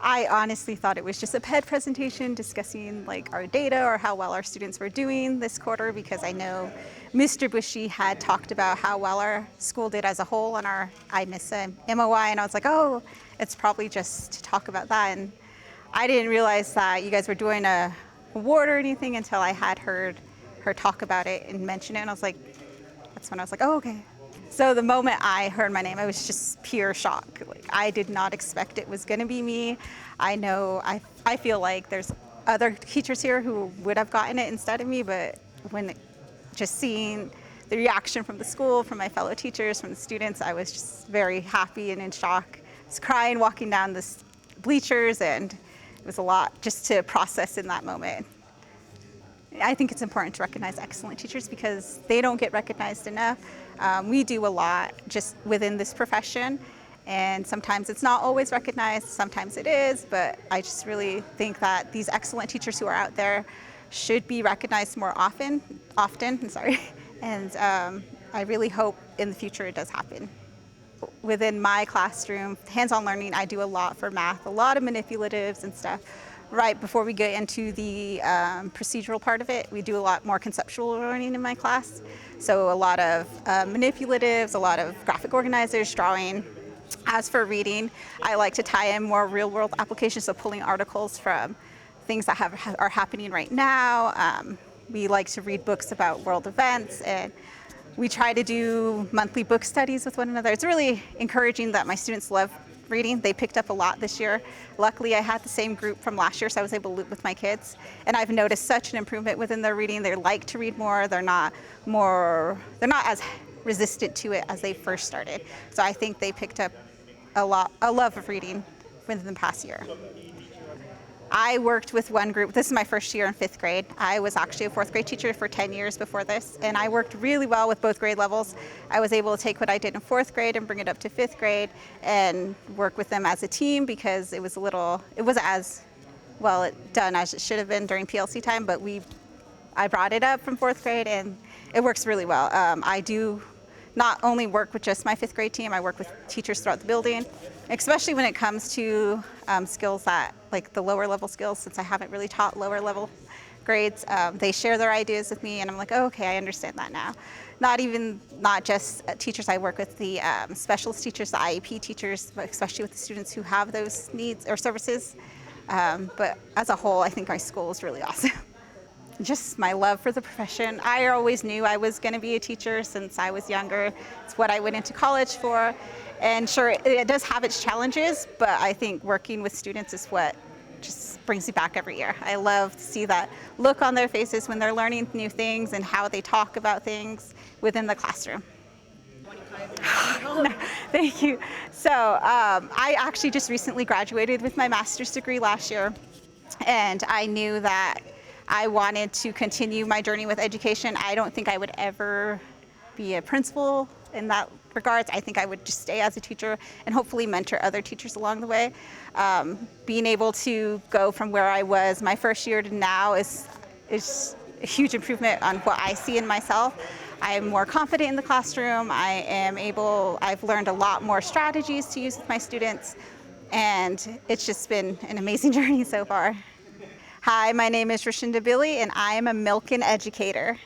I honestly thought it was just a PED presentation discussing like our data or how well our students were doing this quarter, because I know Mr. Bushy had talked about how well our school did as a whole on our IMISA MOI, and I was like, oh, it's probably just to talk about that. And I didn't realize that you guys were doing a award or anything until I had heard her talk about it and mention it, and I was like, that's when I was like, oh, okay. So the moment I heard my name, I was just pure shock. Like, I did not expect it was gonna be me. I know, I feel like there's other teachers here who would have gotten it instead of me, but just seeing the reaction from the school, from my fellow teachers, from the students, I was just very happy and in shock. I was crying walking down the bleachers, and it was a lot just to process in that moment. I think it's important to recognize excellent teachers because they don't get recognized enough. We do a lot just within this profession, and sometimes it's not always recognized, sometimes it is, but I just really think that these excellent teachers who are out there should be recognized more often, and I really hope in the future it does happen. Within my classroom, hands-on learning, I do a lot for math, a lot of manipulatives and stuff. Right before we get into the procedural part of it, we do a lot more conceptual learning in my class. So a lot of manipulatives, a lot of graphic organizers, drawing. As for reading, I like to tie in more real-world applications, so pulling articles from things that are happening right now. We like to read books about world events, and we try to do monthly book studies with one another. It's really encouraging that my students love reading. They picked up a lot this year. Luckily, I had the same group from last year, so I was able to loop with my kids. And I've noticed such an improvement within their reading. They like to read more. They're not as resistant to it as they first started. So I think they picked up a love of reading within the past year. I worked with one group. This is my first year in 5th grade. I was actually a 4th grade teacher for 10 years before this, and I worked really well with both grade levels. I was able to take what I did in 4th grade and bring it up to 5th grade and work with them as a team, because it wasn't as well done as it should have been during PLC time, but I brought it up from 4th grade, and it works really well. I do not only work with just my 5th grade team, I work with teachers throughout the building, especially when it comes to skills that, like the lower level skills, since I haven't really taught lower level grades. They share their ideas with me, and I'm like, oh, okay, I understand that now. Not just teachers I work with, the specialist teachers, the IEP teachers, but especially with the students who have those needs or services. But as a whole, I think our school is really awesome. Just my love for the profession. I always knew I was going to be a teacher since I was younger. It's what I went into college for. And sure, it does have its challenges, but I think working with students is what just brings you back every year. I love to see that look on their faces when they're learning new things and how they talk about things within the classroom. No, thank you. So I actually just recently graduated with my master's degree last year, and I knew that I wanted to continue my journey with education. I don't think I would ever be a principal in that regards. I think I would just stay as a teacher and hopefully mentor other teachers along the way. Being able to go from where I was my first year to now is a huge improvement on what I see in myself. I am more confident in the classroom. I've learned a lot more strategies to use with my students, and it's just been an amazing journey so far. Hi, my name is Rashinda Billie, and I am a Milken Educator.